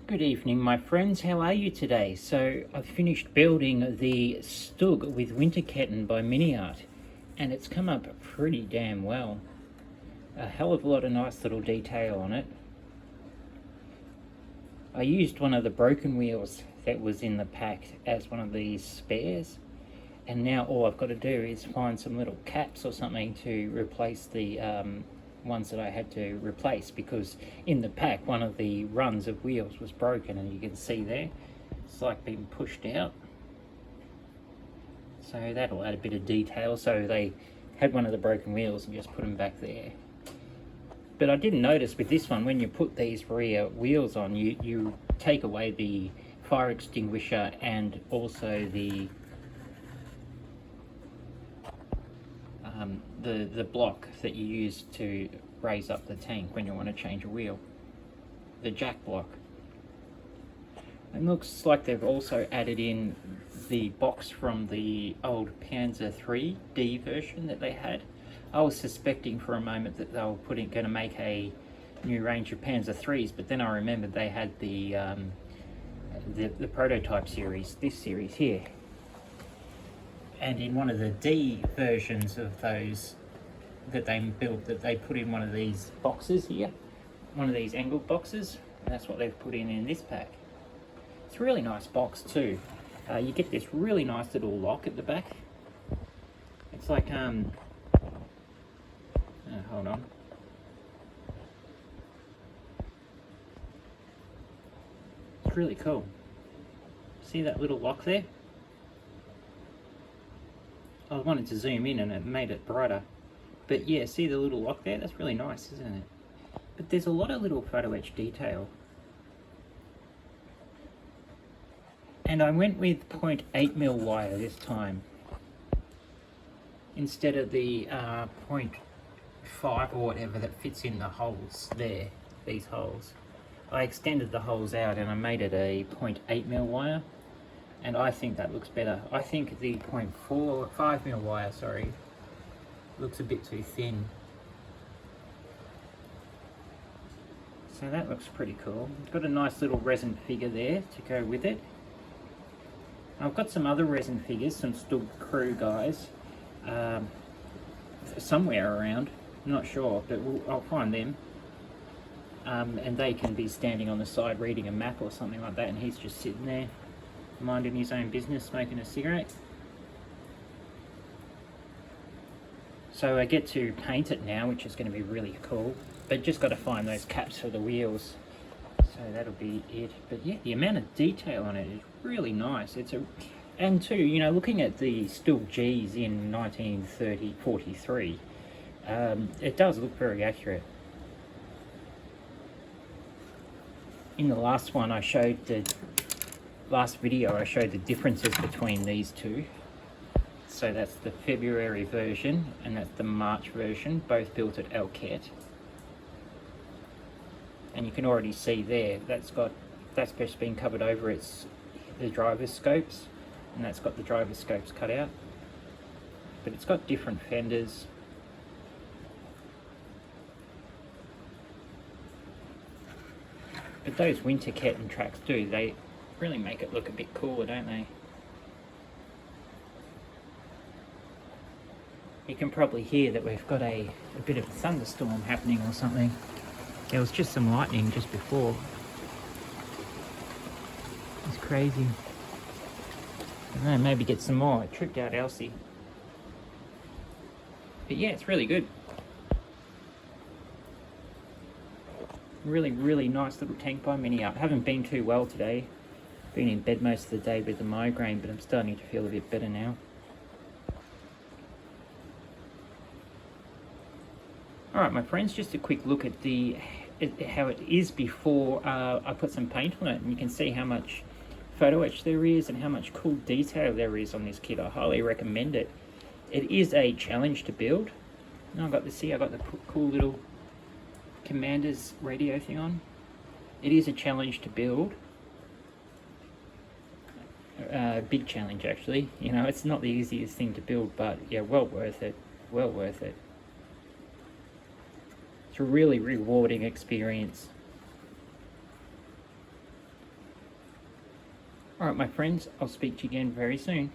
Good evening, my friends. How are you today? So I've finished building the Stug with Winterketten by Miniart, and it's come up pretty damn well. A hell of a lot of nice little detail on it. I used one of the broken wheels that was in the pack as one of these spares, and now all I've got to do is find some little caps or something to replace the ones that I had to replace, because in the pack one of the runs of wheels was broken, and you can see there it's like being pushed out, so that'll add a bit of detail. So they had one of the broken wheels and just put them back there. But I didn't notice with this one, when you put these rear wheels on, you take away the fire extinguisher and also the block that you use to raise up the tank when you want to change a wheel, the jack block. It looks like they've also added in the box from the old Panzer III version that they had. I was suspecting for a moment that they were going to make a new range of Panzer IIIs, but then I remembered they had the prototype series, this series here. And in one of the D versions of those that they built, that they put in one of these boxes here, one of these angled boxes, and that's what they've put in this pack. It's a really nice box too. You get this really nice little lock at the back. It's like, hold on. It's really cool. See that little lock there? I wanted to zoom in and it made it brighter. But yeah, see the little lock there? That's really nice, isn't it? But there's a lot of little photo etch detail. And I went with 0.8mm wire this time, instead of the 0.5 or whatever that fits in the holes there, these holes. I extended the holes out and I made it a 0.8mm wire. And I think that looks better. I think the 0.5mm wire, looks a bit too thin. So that looks pretty cool. It's got a nice little resin figure there to go with it. I've got some other resin figures, some Stug crew guys, somewhere around. I'm not sure, but I'll find them. And they can be standing on the side reading a map or something like that, and he's just sitting there minding his own business, smoking a cigarette. So I get to paint it now, which is going to be really cool, but just got to find those caps for the wheels, so that'll be it. But yeah, the amount of detail on it is really nice. And too, you know, looking at the Stug Gs in 1943, it does look very accurate. In the last one I showed last video I showed the differences between these two. So that's the February version and that's the March version, both built at Elket. And you can already see there, that's just been covered over, it's the driver's scopes, and that's got the driver's scopes cut out. But it's got different fenders. But those Winterketten tracks they really make it look a bit cooler, don't they? You can probably hear that we've got a bit of a thunderstorm happening or something. There was just some lightning just before. It's crazy. I don't know, maybe get some more. I tripped out Elsie. But yeah, it's really good. Really, really nice little tank by Miniart. Haven't been too well today. Been in bed most of the day with the migraine, but I'm starting to feel a bit better now. Alright my friends, just a quick look at how it is before I put some paint on it, and you can see how much photo etch there is and how much cool detail there is on this kit. I highly recommend it. It is a challenge to build. Now I got the cool little Commander's radio thing on. It is a challenge to build. Big challenge actually. You know, it's not the easiest thing to build, but yeah, well worth it. Well worth it. It's a really rewarding experience. Alright my friends, I'll speak to you again very soon.